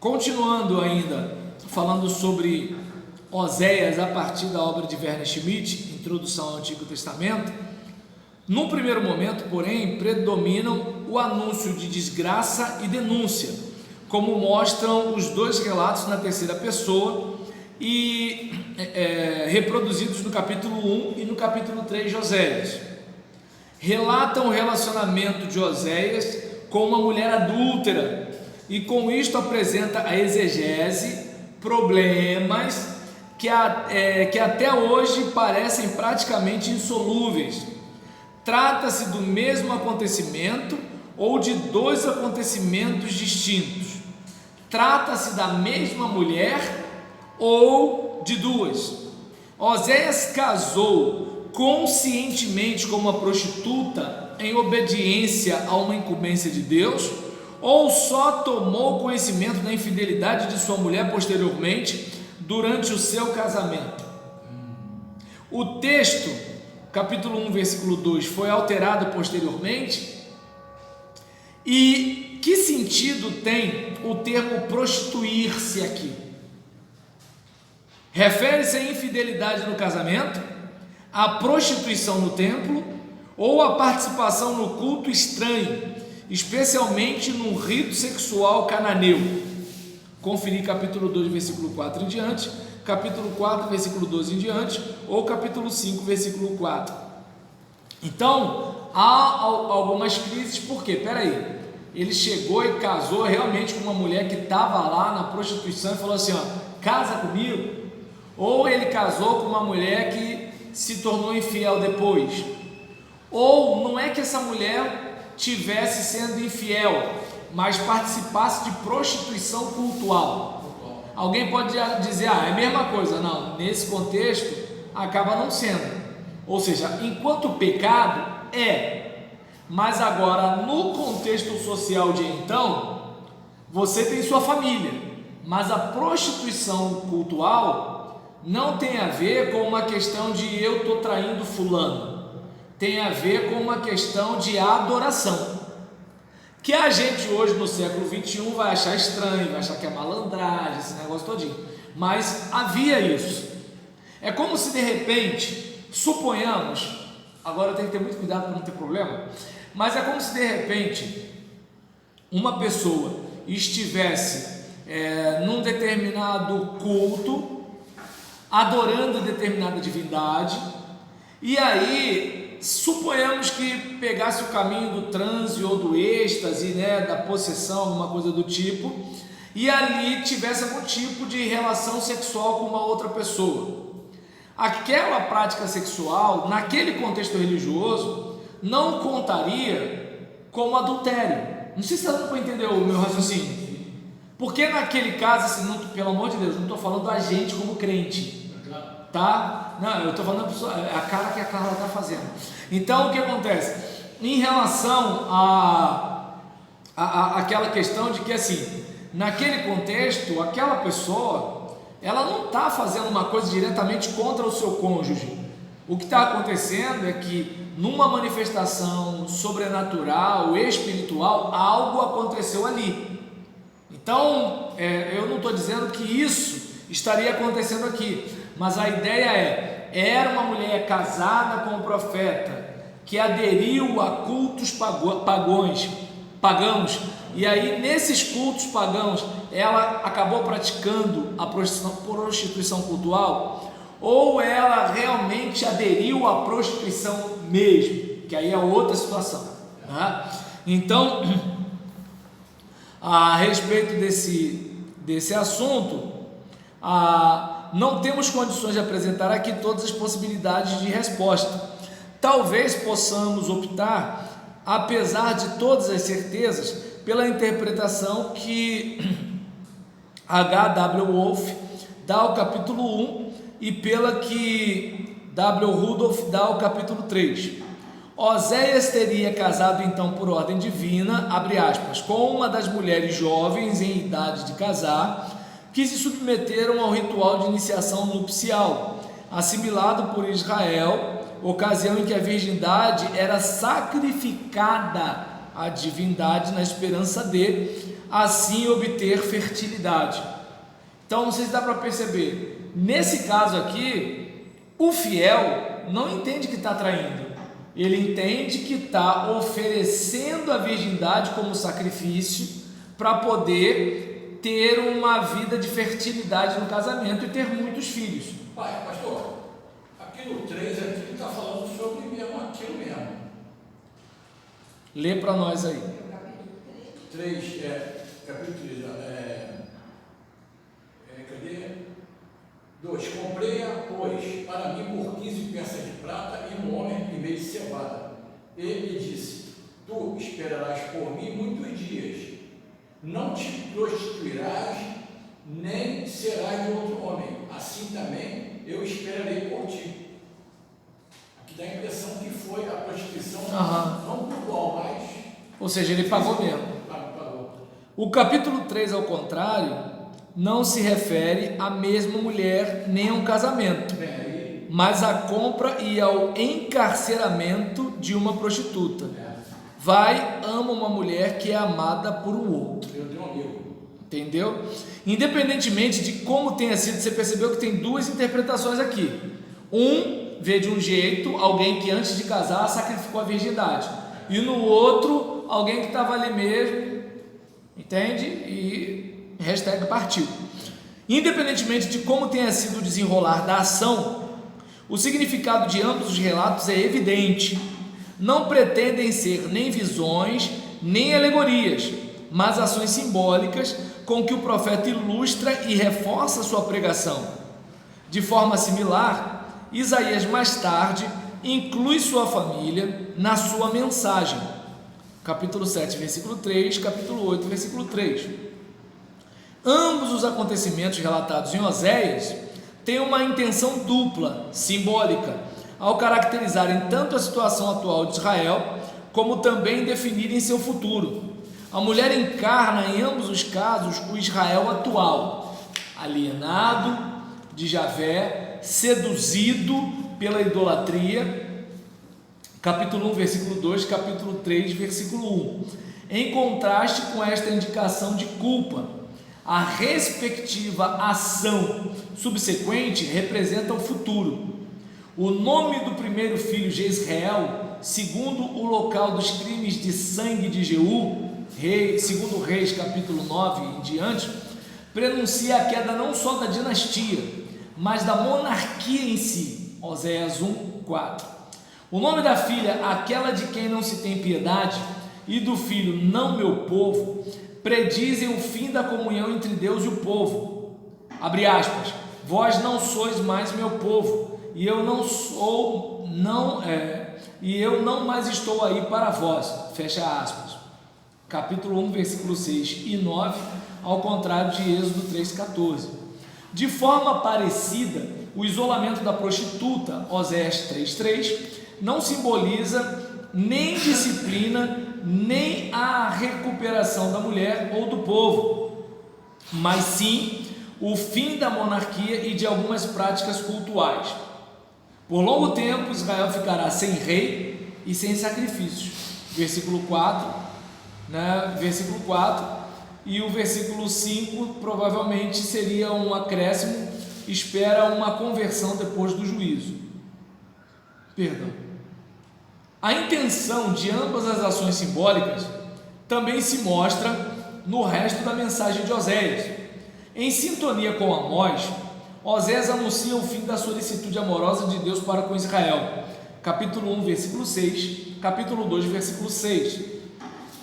Continuando ainda, falando sobre Oséias a partir da obra de Werner Schmidt, Introdução ao Antigo Testamento, num primeiro momento, porém, predominam o anúncio de desgraça e denúncia, como mostram os dois relatos na terceira pessoa e reproduzidos no capítulo 1 e no capítulo 3 de Oséias. Relatam o relacionamento de Oséias com uma mulher adúltera e com isto apresenta a exegese, problemas que até hoje parecem praticamente insolúveis. Trata-se do mesmo acontecimento ou de dois acontecimentos distintos? Trata-se da mesma mulher ou de duas? Oséias casou conscientemente com uma prostituta em obediência a uma incumbência de Deus, ou só tomou conhecimento da infidelidade de sua mulher posteriormente, durante o seu casamento? O texto, capítulo 1, versículo 2, foi alterado posteriormente? E que sentido tem o termo prostituir-se aqui? Refere-se à infidelidade no casamento, à prostituição no templo ou à participação no culto estranho, especialmente num rito sexual cananeu? Conferir capítulo 2, versículo 4 em diante, capítulo 4, versículo 12 em diante, ou capítulo 5, versículo 4. Então, há algumas crises, porque, peraí, ele chegou e casou realmente com uma mulher que estava lá na prostituição e falou assim, ó, casa comigo? Ou ele casou com uma mulher que se tornou infiel depois? Ou não é que essa mulher tivesse sendo infiel, mas participasse de prostituição cultual? Alguém pode dizer, é a mesma coisa. Não, nesse contexto acaba não sendo. Ou seja, enquanto pecado mas agora no contexto social de então, você tem sua família, mas a prostituição cultural não tem a ver com uma questão de eu estou traindo fulano, tem a ver com uma questão de adoração, que a gente hoje no século 21 vai achar estranho, vai achar que é malandragem, esse negócio todinho, mas havia isso. É como se de repente, suponhamos, agora eu tenho que ter muito cuidado para não ter problema, mas é como se de repente uma pessoa estivesse num determinado culto, adorando determinada divindade, e aí suponhamos que pegasse o caminho do transe ou do êxtase, da possessão, alguma coisa do tipo, e ali tivesse algum tipo de relação sexual com uma outra pessoa. Aquela prática sexual, naquele contexto religioso, não contaria como adultério. Não sei se você não entendeu o meu raciocínio. Porque naquele caso, assim, não, pelo amor de Deus, não estou falando a gente como crente, tá? Não, eu estou falando a cara que a Carla está fazendo. Então, o que acontece? Em relação àquela questão de que, assim, naquele contexto, aquela pessoa, ela não está fazendo uma coisa diretamente contra o seu cônjuge. O que está acontecendo é que numa manifestação sobrenatural, espiritual, algo aconteceu ali. Então, eu não estou dizendo que isso estaria acontecendo aqui, mas a ideia era uma mulher casada com o profeta, que aderiu a cultos pagãos, e aí nesses cultos pagãos, ela acabou praticando a prostituição cultural, ou ela realmente aderiu à prostituição mesmo, que aí é outra situação, tá? Então, a respeito desse assunto, não temos condições de apresentar aqui todas as possibilidades de resposta. Talvez possamos optar, apesar de todas as certezas, pela interpretação que H.W. Wolff dá ao capítulo 1 e pela que W. Rudolph dá ao capítulo 3. Oséias teria casado então por ordem divina, abre aspas, com uma das mulheres jovens em idade de casar, que se submeteram ao ritual de iniciação nupcial, assimilado por Israel, ocasião em que a virgindade era sacrificada a divindade na esperança de assim obter fertilidade. Então não sei se dá para perceber, nesse caso aqui, o fiel não entende que está traindo, ele entende que está oferecendo a virgindade como sacrifício para poder ter uma vida de fertilidade no casamento e ter muitos filhos. Pai, pastor, aqui no 3 aqui está falando sobre mesmo aquilo mesmo. Lê para nós aí. 3, capítulo 3, cadê? 2, comprei-a, pois, para mim por 15 peças de prata e um homem e meio de cevada. Ele disse, tu esperarás por mim muitos dias, não te prostituirás, nem serás de outro homem, assim também eu esperarei por ti. Aqui dá a impressão que foi a prostituição, não cultural, mas... Ou seja, ele pagou mesmo. Pagou. O capítulo 3, ao contrário, não se refere à mesma mulher nem a um casamento, mas à compra e ao encarceramento de uma prostituta. Vai, ama uma mulher que é amada por um outro. Eu tenho um amigo. Entendeu? Independentemente de como tenha sido, você percebeu que tem duas interpretações aqui. Um vê de um jeito, alguém que antes de casar sacrificou a virgindade. E no outro, alguém que estava ali mesmo, entende? E hashtag partiu. Independentemente de como tenha sido o desenrolar da ação, o significado de ambos os relatos é evidente. Não pretendem ser nem visões, nem alegorias, mas ações simbólicas com que o profeta ilustra e reforça sua pregação. De forma similar, Isaías mais tarde inclui sua família na sua mensagem. Capítulo 7, versículo 3, capítulo 8, versículo 3. Ambos os acontecimentos relatados em Oséias têm uma intenção dupla, simbólica, ao caracterizarem tanto a situação atual de Israel, como também definirem seu futuro. A mulher encarna em ambos os casos o Israel atual, alienado de Javé, seduzido pela idolatria, capítulo 1, versículo 2, capítulo 3, versículo 1. Em contraste com esta indicação de culpa, a respectiva ação subsequente representa o futuro. O nome do primeiro filho Jezreel, segundo o local dos crimes de sangue de Jeú, segundo Reis capítulo 9 em diante, prenuncia a queda não só da dinastia, mas da monarquia em si. Oséias 1, 4. O nome da filha, aquela de quem não se tem piedade, e do filho, não meu povo, predizem o fim da comunhão entre Deus e o povo. Abre aspas, vós não sois mais meu povo, e eu não mais estou aí para vós. Fecha aspas. Capítulo 1, versículo 6 e 9, ao contrário de Êxodo 3,14. De forma parecida, o isolamento da prostituta, Oséias 3,3, não simboliza nem disciplina, nem a recuperação da mulher ou do povo, mas sim o fim da monarquia e de algumas práticas cultuais. Por longo tempo, Israel ficará sem rei e sem sacrifícios. Versículo 4, versículo 4, e o versículo 5 provavelmente seria um acréscimo, espera uma conversão depois do juízo. Perdão. A intenção de ambas as ações simbólicas também se mostra no resto da mensagem de Oséias. Em sintonia com Amós, Oséias anuncia o fim da solicitude amorosa de Deus para com Israel. Capítulo 1, versículo 6, capítulo 2, versículo 6.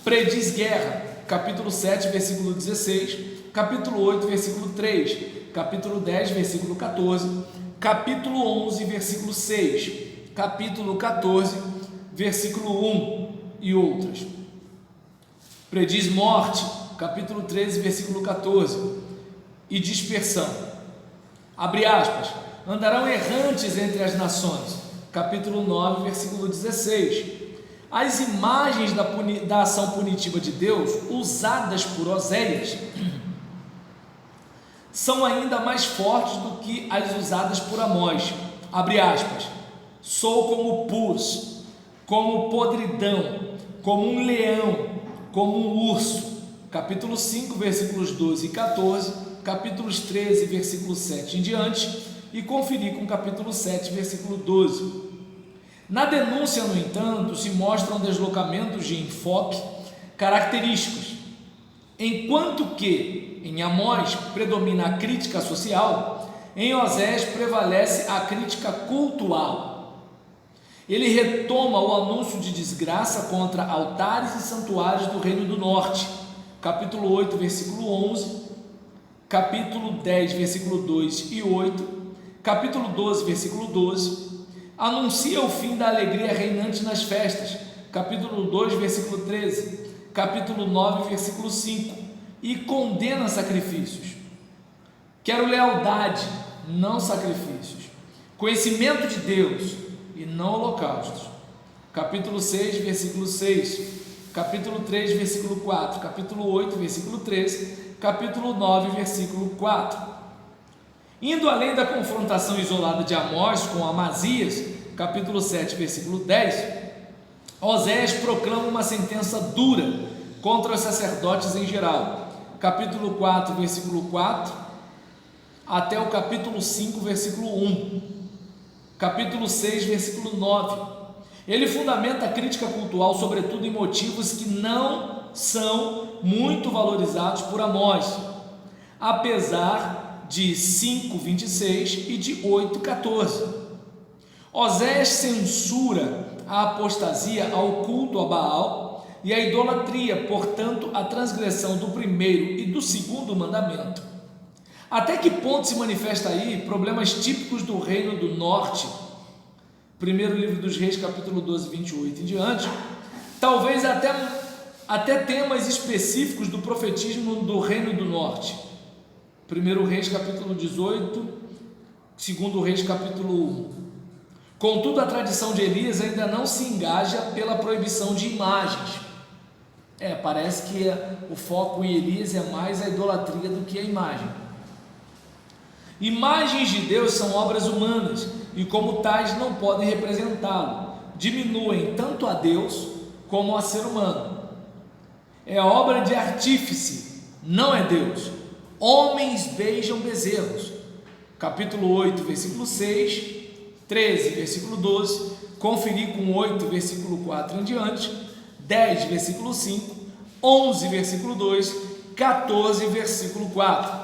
Prediz guerra, capítulo 7, versículo 16, capítulo 8, versículo 3, capítulo 10, versículo 14, capítulo 11, versículo 6, capítulo 14, versículo 1 e outras. Prediz morte, capítulo 13, versículo 14, e dispersão. Abre aspas, andarão errantes entre as nações, capítulo 9, versículo 16. As imagens da ação punitiva de Deus, usadas por Oséias, são ainda mais fortes do que as usadas por Amós. Abre aspas, sou como pus, como podridão, como um leão, como um urso. Capítulo 5, versículos 12 e 14, capítulos 13, versículo 7 em diante, e conferir com o capítulo 7, versículo 12. Na denúncia, no entanto, se mostram deslocamentos de enfoque característicos. Enquanto que em Amós predomina a crítica social, em Osés prevalece a crítica cultural. Ele retoma o anúncio de desgraça contra altares e santuários do Reino do Norte, capítulo 8, versículo 11, capítulo 10, versículo 2 e 8, capítulo 12, versículo 12, anuncia o fim da alegria reinante nas festas, capítulo 2, versículo 13, capítulo 9, versículo 5, e condena sacrifícios. Quero lealdade, não sacrifícios, conhecimento de Deus e não holocaustos. Capítulo 6, versículo 6, capítulo 3, versículo 4, capítulo 8, versículo 13, capítulo 9, versículo 4. Indo além da confrontação isolada de Amós com Amazias, capítulo 7, versículo 10, Osés proclama uma sentença dura contra os sacerdotes em geral, capítulo 4, versículo 4, até o capítulo 5, versículo 1, capítulo 6, versículo 9. Ele fundamenta a crítica cultural, sobretudo em motivos que não são muito valorizados por Amós, apesar de 5:26 e de 8:14. Osés censura a apostasia ao culto a Baal e a idolatria, portanto, a transgressão do primeiro e do segundo mandamento. Até que ponto se manifesta aí problemas típicos do Reino do Norte? Primeiro livro dos Reis, capítulo 12, 28 em diante, talvez até temas específicos do profetismo do Reino do Norte. Primeiro Reis, capítulo 18, segundo Reis, capítulo 1. Contudo, a tradição de Elias ainda não se engaja pela proibição de imagens. Parece que o foco em Elias é mais a idolatria do que a imagem. Imagens de Deus são obras humanas e, como tais, não podem representá-lo. Diminuem tanto a Deus como a ser humano. É obra de artífice, não é Deus. Homens beijam bezerros. Capítulo 8, versículo 6, 13, versículo 12, conferir com 8, versículo 4 em diante, 10, versículo 5, 11, versículo 2, 14, versículo 4.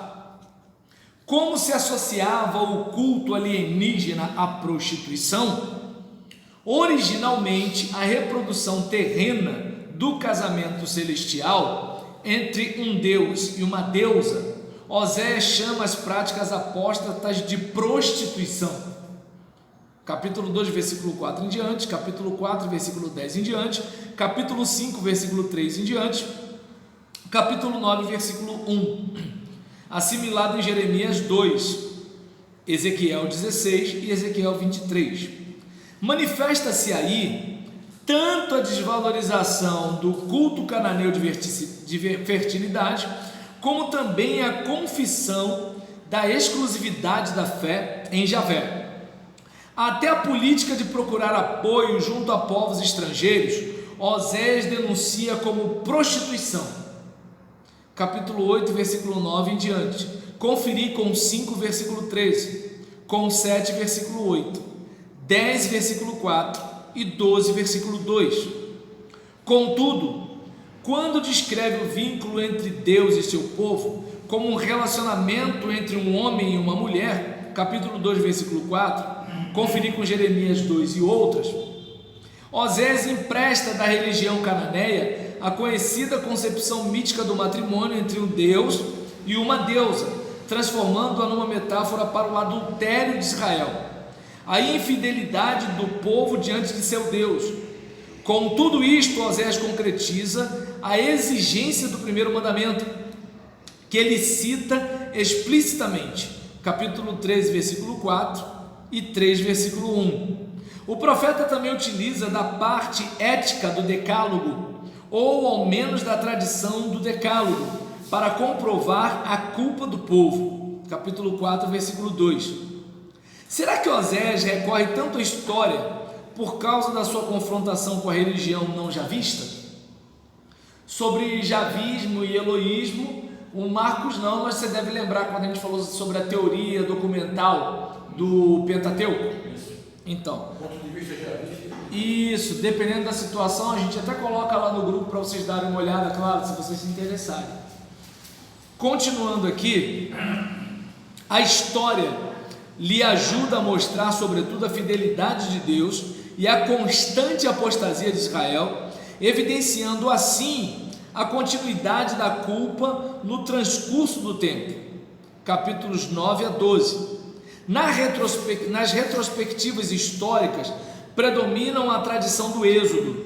Como se associava o culto alienígena à prostituição? Originalmente, a reprodução terrena do casamento celestial entre um deus e uma deusa, Osés chama as práticas apóstatas de prostituição. Capítulo 2, versículo 4 em diante, capítulo 4, versículo 10 em diante, capítulo 5, versículo 3 em diante, capítulo 9, versículo 1. Assimilado em Jeremias 2, Ezequiel 16 e Ezequiel 23. Manifesta-se aí tanto a desvalorização do culto cananeu de fertilidade, como também a confissão da exclusividade da fé em Javé. Até a política de procurar apoio junto a povos estrangeiros, Osés denuncia como prostituição. Capítulo 8, versículo 9 em diante, conferir com 5, versículo 13, com 7, versículo 8, 10, versículo 4 e 12, versículo 2. Contudo, quando descreve o vínculo entre Deus e seu povo como um relacionamento entre um homem e uma mulher, capítulo 2, versículo 4, conferir com Jeremias 2 e outras, Osés empresta da religião cananeia a conhecida concepção mítica do matrimônio entre um deus e uma deusa, transformando-a numa metáfora para o adultério de Israel, a infidelidade do povo diante de seu Deus. Com tudo isto, Osés concretiza a exigência do primeiro mandamento, que ele cita explicitamente, capítulo 13, versículo 4 e 3, versículo 1. O profeta também utiliza da parte ética do decálogo, ou ao menos da tradição do decálogo, para comprovar a culpa do povo, capítulo 4, versículo 2. Será que Osés recorre tanto à história por causa da sua confrontação com a religião não já vista? Sobre javismo e eloísmo, o Marcos não, mas você deve lembrar quando a gente falou sobre a teoria documental do Pentateuco. Então, ponto de vista javista. Isso, dependendo da situação, a gente até coloca lá no grupo para vocês darem uma olhada, claro, se vocês se interessarem. Continuando aqui, a história lhe ajuda a mostrar, sobretudo, a fidelidade de Deus e a constante apostasia de Israel, evidenciando assim a continuidade da culpa no transcurso do tempo. Capítulos 9 a 12. Nas retrospectivas históricas, predominam a tradição do Êxodo.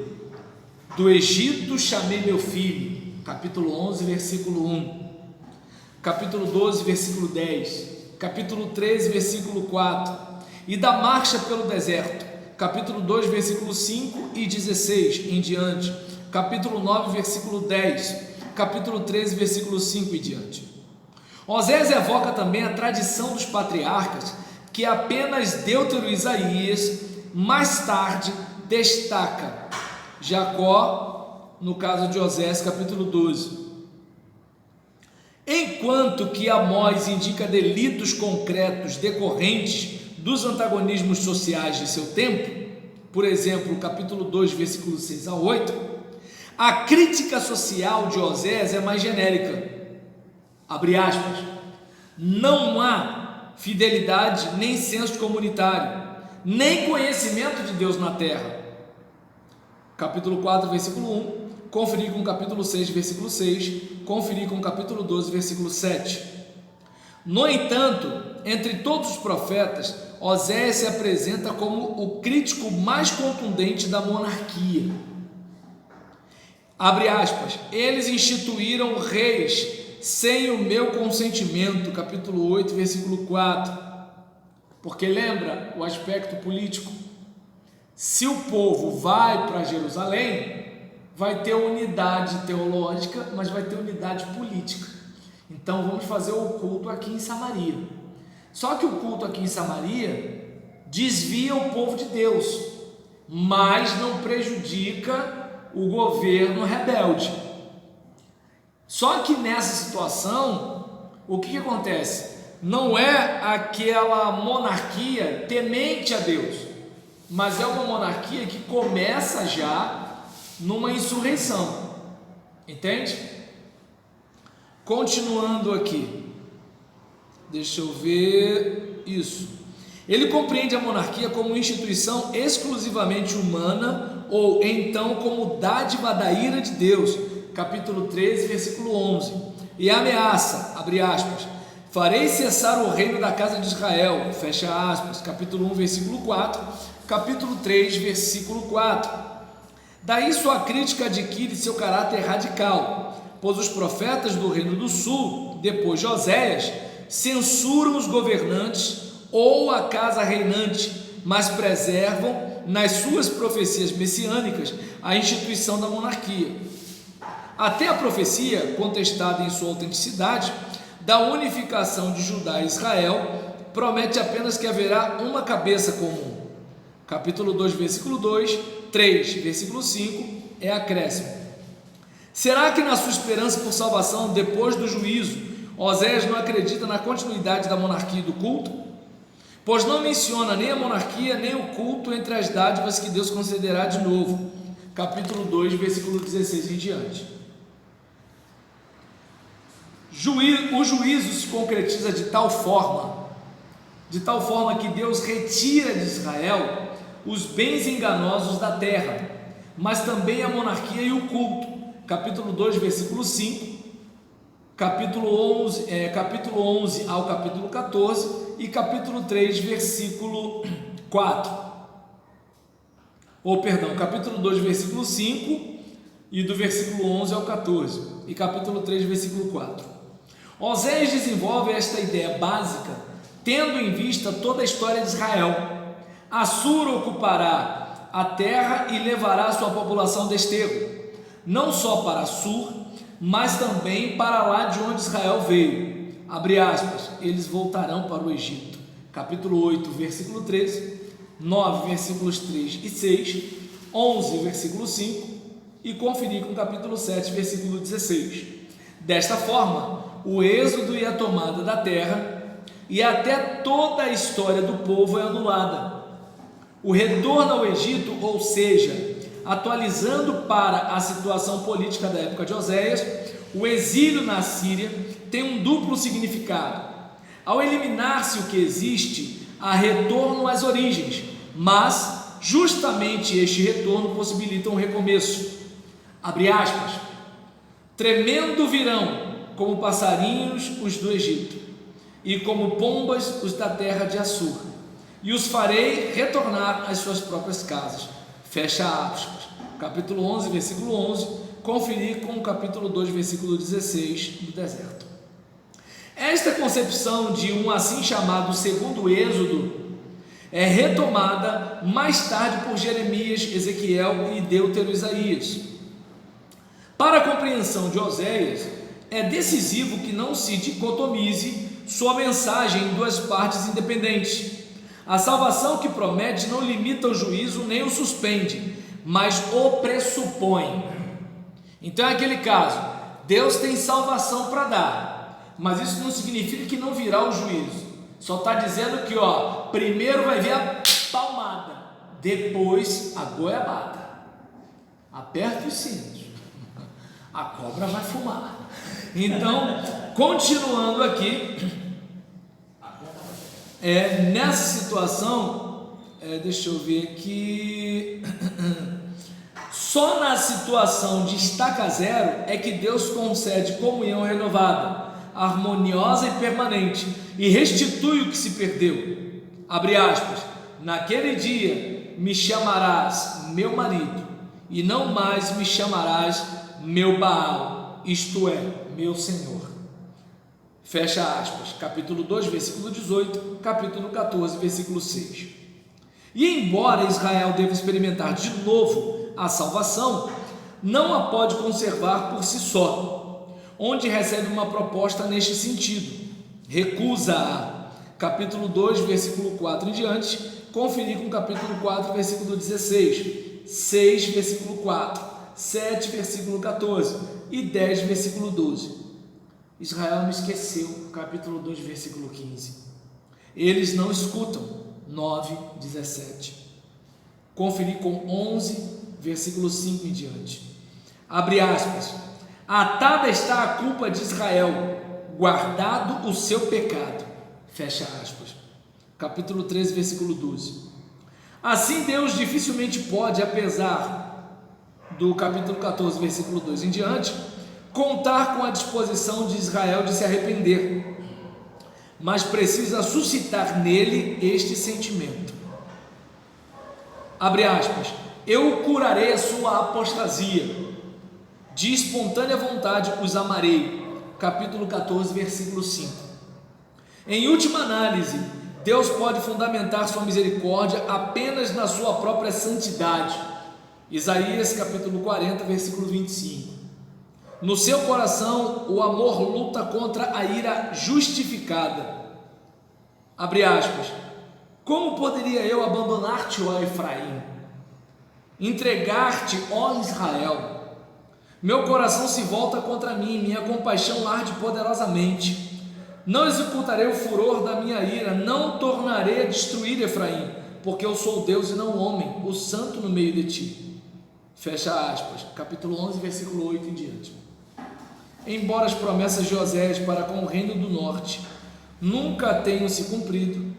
Do Egito chamei meu filho, capítulo 11, versículo 1. Capítulo 12, versículo 10. Capítulo 13, versículo 4. E da marcha pelo deserto, capítulo 2, versículo 5 e 16 em diante. Capítulo 9, versículo 10. Capítulo 13, versículo 5 e diante. Osés evoca também a tradição dos patriarcas, que apenas Deutero e Isaías mais tarde destaca. Jacó, no caso de Osés, capítulo 12. Enquanto que Amós indica delitos concretos decorrentes dos antagonismos sociais de seu tempo, por exemplo, capítulo 2, versículos 6 a 8, a crítica social de Osés é mais genérica. Abre aspas, não há fidelidade nem senso comunitário, nem conhecimento de Deus na terra. Capítulo 4, versículo 1, conferir com o capítulo 6, versículo 6, conferir com o capítulo 12, versículo 7. No entanto, entre todos os profetas, Osés se apresenta como o crítico mais contundente da monarquia. Abre aspas, eles instituíram reis sem o meu consentimento, capítulo 8, versículo 4, porque lembra o aspecto político, se o povo vai para Jerusalém, vai ter unidade teológica, mas vai ter unidade política, então vamos fazer o culto aqui em Samaria, só que o culto aqui em Samaria desvia o povo de Deus, mas não prejudica o governo rebelde. Só que nessa situação, o que acontece? Não é aquela monarquia temente a Deus, mas é uma monarquia que começa já numa insurreição, entende? Continuando aqui, deixa eu ver isso. Ele compreende a monarquia como instituição exclusivamente humana ou então como dádiva da ira de Deus, capítulo 13, versículo 11, e ameaça, abre aspas, farei cessar o reino da casa de Israel, fecha aspas, capítulo 1, versículo 4, capítulo 3, versículo 4. Daí sua crítica adquire seu caráter radical, pois os profetas do reino do sul, depois de Oséias, censuram os governantes ou a casa reinante, mas preservam nas suas profecias messiânicas a instituição da monarquia. Até a profecia, contestada em sua autenticidade, da unificação de Judá e Israel, promete apenas que haverá uma cabeça comum. Capítulo 2, versículo 2, 3, versículo 5, é acréscimo. Será que na sua esperança por salvação, depois do juízo, Osés não acredita na continuidade da monarquia e do culto? Pois não menciona nem a monarquia, nem o culto entre as dádivas que Deus concederá de novo. Capítulo 2, versículo 16 em diante. O juízo se concretiza de tal forma que Deus retira de Israel os bens enganosos da terra, mas também a monarquia e o culto. Capítulo 2, versículo 5, capítulo 11 ao capítulo 14 e capítulo 3, versículo 4. Capítulo 2, versículo 5 e do versículo 11 ao 14 e capítulo 3, versículo 4. Osés desenvolve esta ideia básica tendo em vista toda a história de Israel. Assur ocupará a terra e levará sua população desterro, não só para Assur, mas também para lá de onde Israel veio. Abre aspas, eles voltarão para o Egito. Capítulo 8, versículo 13, 9, versículos 3 e 6, 11, versículo 5, e conferir com o capítulo 7, versículo 16. Desta forma, o êxodo e a tomada da terra e até toda a história do povo é anulada. O retorno ao Egito, ou seja, atualizando para a situação política da época de Oséias, o exílio na Síria tem um duplo significado. Ao eliminar-se o que existe, há retorno às origens, mas justamente este retorno possibilita um recomeço. Abre aspas. Tremendo virão como passarinhos os do Egito, e como pombas os da terra de Assur, e os farei retornar às suas próprias casas. Fecha aspas. Capítulo 11, versículo 11, conferir com o capítulo 2, versículo 16 do deserto. Esta concepção de um assim chamado segundo êxodo é retomada mais tarde por Jeremias, Ezequiel e Deutero-Isaías. Para a compreensão de Oséias, é decisivo que não se dicotomize sua mensagem em duas partes independentes. A salvação que promete não limita o juízo nem o suspende, mas o pressupõe. Então é aquele caso, Deus tem salvação para dar, mas isso não significa que não virá o juízo. Só está dizendo que primeiro vai vir a palmada, depois a goiabada. Aperta os cintos, a cobra vai fumar. Então, continuando aqui, nessa situação, deixa eu ver aqui, só na situação de estaca zero é que Deus concede comunhão renovada, harmoniosa e permanente, e restitui o que se perdeu. Abre aspas. Naquele dia me chamarás meu marido, e não mais me chamarás meu Baal, isto é, meu Senhor. Fecha aspas. Capítulo 2, versículo 18, capítulo 14, versículo 6. E embora Israel deva experimentar de novo a salvação, não a pode conservar por si só, onde recebe uma proposta neste sentido, recusa-a. Capítulo 2, versículo 4 em diante, conferir com capítulo 4, versículo 16, 6, versículo 4, 7, versículo 14 e 10, versículo 12. Israel não esqueceu, capítulo 2, versículo 15. Eles não escutam, 9, 17. Conferir com 11, versículo 5 em diante. Abre aspas. Atada está a culpa de Israel, guardado o seu pecado. Fecha aspas. Capítulo 13, versículo 12. Assim Deus dificilmente pode, apesar do capítulo 14, versículo 2 em diante, contar com a disposição de Israel de se arrepender, mas precisa suscitar nele este sentimento. Abre aspas. Eu curarei a sua apostasia, de espontânea vontade os amarei. Capítulo 14, versículo 5. Em última análise, Deus pode fundamentar sua misericórdia apenas na sua própria santidade. Isaías capítulo 40, versículo 25. No seu coração, o amor luta contra a ira justificada. Abre aspas. Como poderia eu abandonar-te, ó Efraim? Entregar-te, ó Israel? Meu coração se volta contra mim, minha compaixão arde poderosamente. Não executarei o furor da minha ira, não tornarei a destruir Efraim, porque eu sou Deus e não homem, o santo no meio de ti. Fecha aspas. Capítulo 11, versículo 8 em diante. Embora as promessas de Oséias para com o reino do norte nunca tenham se cumprido,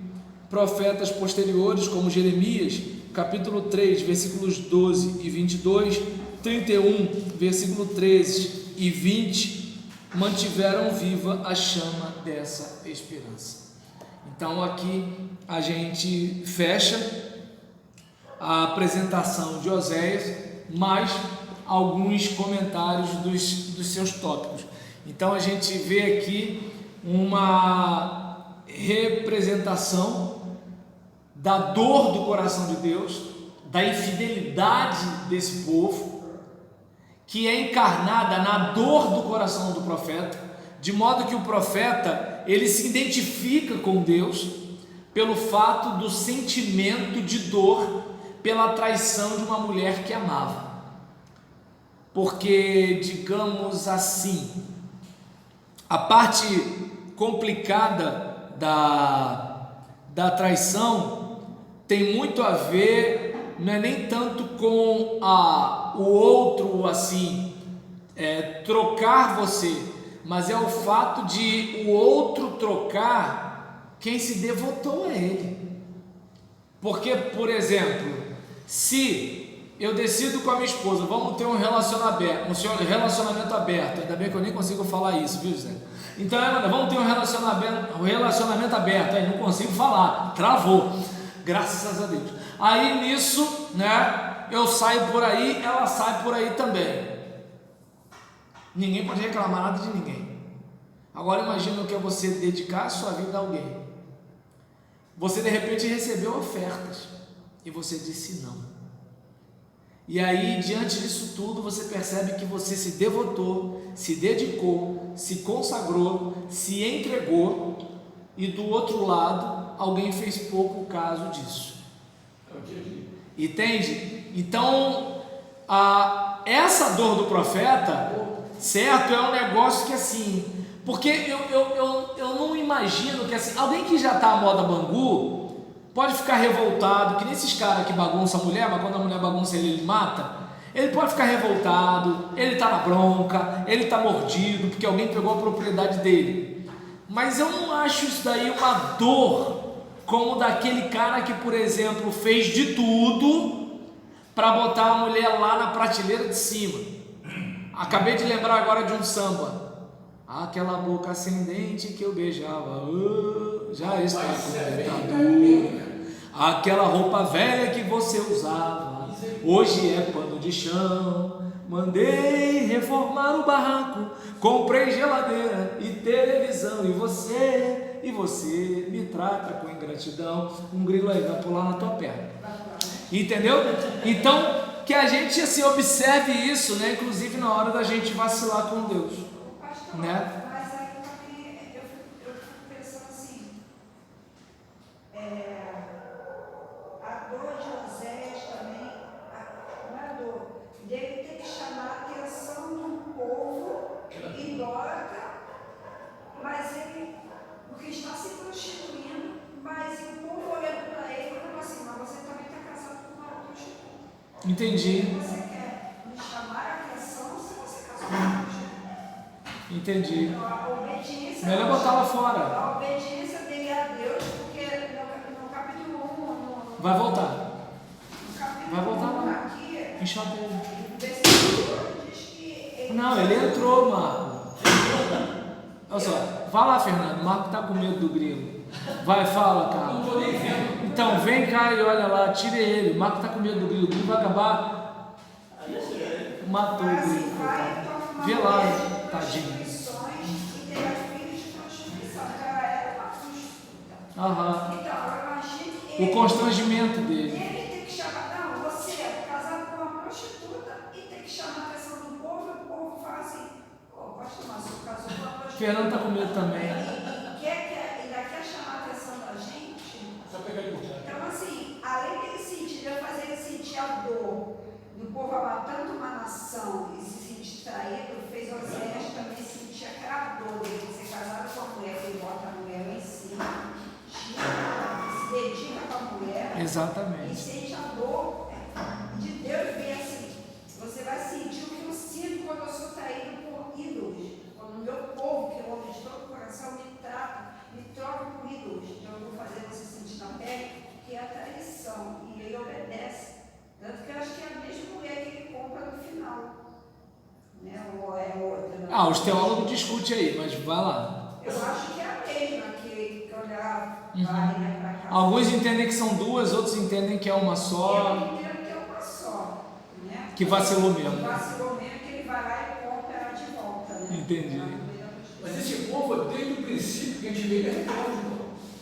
profetas posteriores como Jeremias, capítulo 3, versículos 12 e 22, 31, versículo 13 e 20, mantiveram viva a chama dessa esperança. Então aqui a gente fecha a apresentação de Oséias, mais alguns comentários dos seus tópicos. Então a gente vê aqui uma representação da dor do coração de Deus, da infidelidade desse povo, que é encarnada na dor do coração do profeta, de modo que o profeta, ele se identifica com Deus pelo fato do sentimento de dor pela traição de uma mulher que amava. porque, digamos assim, a parte complicada da traição tem muito a ver, não é nem tanto com o outro assim, trocar você, mas é o fato de o outro trocar quem se devotou a ele. Porque, por exemplo, se eu decido com a minha esposa, vamos ter um relacionamento aberto, ainda bem que eu nem consigo falar isso, viu, Zé? Então, vamos ter um relacionamento aberto, aí não consigo falar, travou, graças a Deus. Aí nisso, né, eu saio por aí, ela sai por aí também. Ninguém pode reclamar nada de ninguém. Agora imagina o que é você dedicar a sua vida a alguém. Você de repente recebeu ofertas e você disse não. E aí, diante disso tudo, você percebe que você se devotou, se dedicou, se consagrou, se entregou, e do outro lado, alguém fez pouco caso disso. Entende? Então, essa dor do profeta, certo, é um negócio que assim, porque eu não imagino que assim, alguém que já está à moda Bangu, pode ficar revoltado, que nem esses caras que bagunçam a mulher, mas quando a mulher bagunça ele mata. Ele pode ficar revoltado, ele está na bronca, ele está mordido, porque alguém pegou a propriedade dele. Mas eu não acho isso daí uma dor, como daquele cara que, por exemplo, fez de tudo para botar a mulher lá na prateleira de cima. Acabei de lembrar agora de um samba. Aquela boca ascendente que eu beijava, já está comentador. Aquela roupa velha que você usava, hoje é pano de chão. Mandei reformar o barraco, comprei geladeira e televisão. E você me trata com ingratidão. Um grilo aí vai pular na tua perna. Entendeu? Então, que a gente assim, observe isso, né? Inclusive na hora da gente vacilar com Deus. Né? Mas aí também eu fico pensando assim, a dor de Oséias também, não é a dor, dele ter que chamar a atenção do povo idólatra, mas ele, porque está se prostituindo, mas o povo olhando para ele e falando assim, mas você também está casado com uma prostituta. Entendi. Você quer me chamar a atenção se você casou com uma prostituta? Entendi. A obediência, melhor botar lá fora. A obediência dele a Deus, porque no capítulo 1, vai voltar. No capítulo vai voltar 1, lá. Aqui, enxota ele. o versículo diz que Não, ele entrou, Marco. Olha só, vai lá, Fernando. O Marco tá com medo do grilo. Vai, fala, cara. Não estou nem vendo. Então, vem cá e olha lá, tire ele. O Marco tá com medo do grilo. O grilo vai acabar. Matou o grilo. Vê lá, tadinho. E terá filhos de prostituição, porque ela era uma prostituta. Aham. Então, eu imagino que O ele constrangimento dele. tem que chamar, não, você é casado com uma prostituta e tem que chamar a atenção do povo, e o povo fala assim, pô, pode tomar, se eu casou com uma prostituta. Fernando tá com medo também. E ainda quer chamar a atenção da gente. Só pegar de volta. Então, assim, além dele sentir, eu fazer ele sentir a dor do povo amar tanto uma nação e se sentir traído, fez Oséias também sentir aquela dor de ser casado com a mulher, que ele bota a mulher lá em cima, se dedica para a mulher. Exatamente. E sente a dor de Deus, ver assim, você vai sentir o que eu sinto quando eu sou traído por ídolos, quando o meu povo, que eu amo de todo o coração, me troca por ídolos. Então eu vou fazer você sentir na pele que é a traição, e ele obedece. Tanto que eu acho que é a mesma mulher que ele compra no final. Né? Ou é outra. Né? Os teólogos discutem aí, mas vai lá. Eu acho que é a mesma que quando ela vai, né, para cá. Alguns entendem que são duas, outros entendem que é uma só. Eu entendo que é uma só. Né? Que vacilou mesmo. Que vacilou mesmo, que ele vai lá e compra ela de volta. Né? Entendi. Mas esse povo, desde o princípio que a gente vê, ele é rebelde.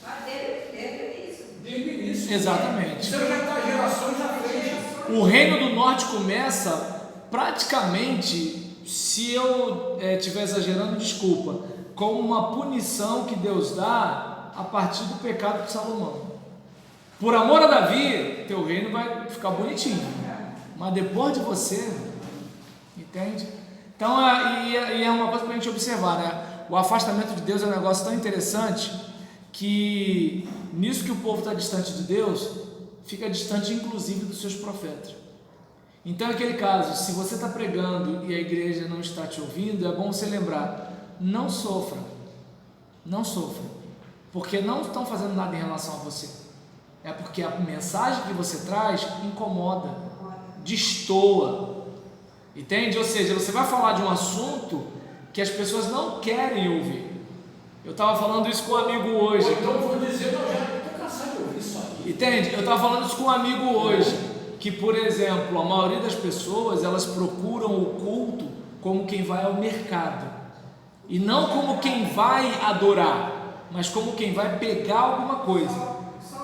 Mas desde isso. Desde o início. Exatamente. Isso já está gerações na frente. O Reino do Norte começa praticamente, se eu estiver exagerando, desculpa, como uma punição que Deus dá a partir do pecado de Salomão. Por amor a Davi, teu reino vai ficar bonitinho, mas depois de você, Entende? Então, e é uma coisa para a gente observar, né? O afastamento de Deus é um negócio tão interessante que nisso que o povo está distante de Deus, fica distante inclusive dos seus profetas. Então, naquele caso, se você está pregando e a igreja não está te ouvindo, é bom você lembrar, não sofra, porque não estão fazendo nada em relação a você, é porque a mensagem que você traz incomoda, destoa, entende? Ou seja, você vai falar de um assunto que as pessoas não querem ouvir. Eu estava falando isso com um amigo hoje. Ou então vou dizer, não, já estou cansado de ouvir isso aí. Entende? Eu estava falando isso com um amigo hoje, que, por exemplo, a maioria das pessoas, elas procuram o culto como quem vai ao mercado, e não como quem vai adorar, mas como quem vai pegar alguma coisa.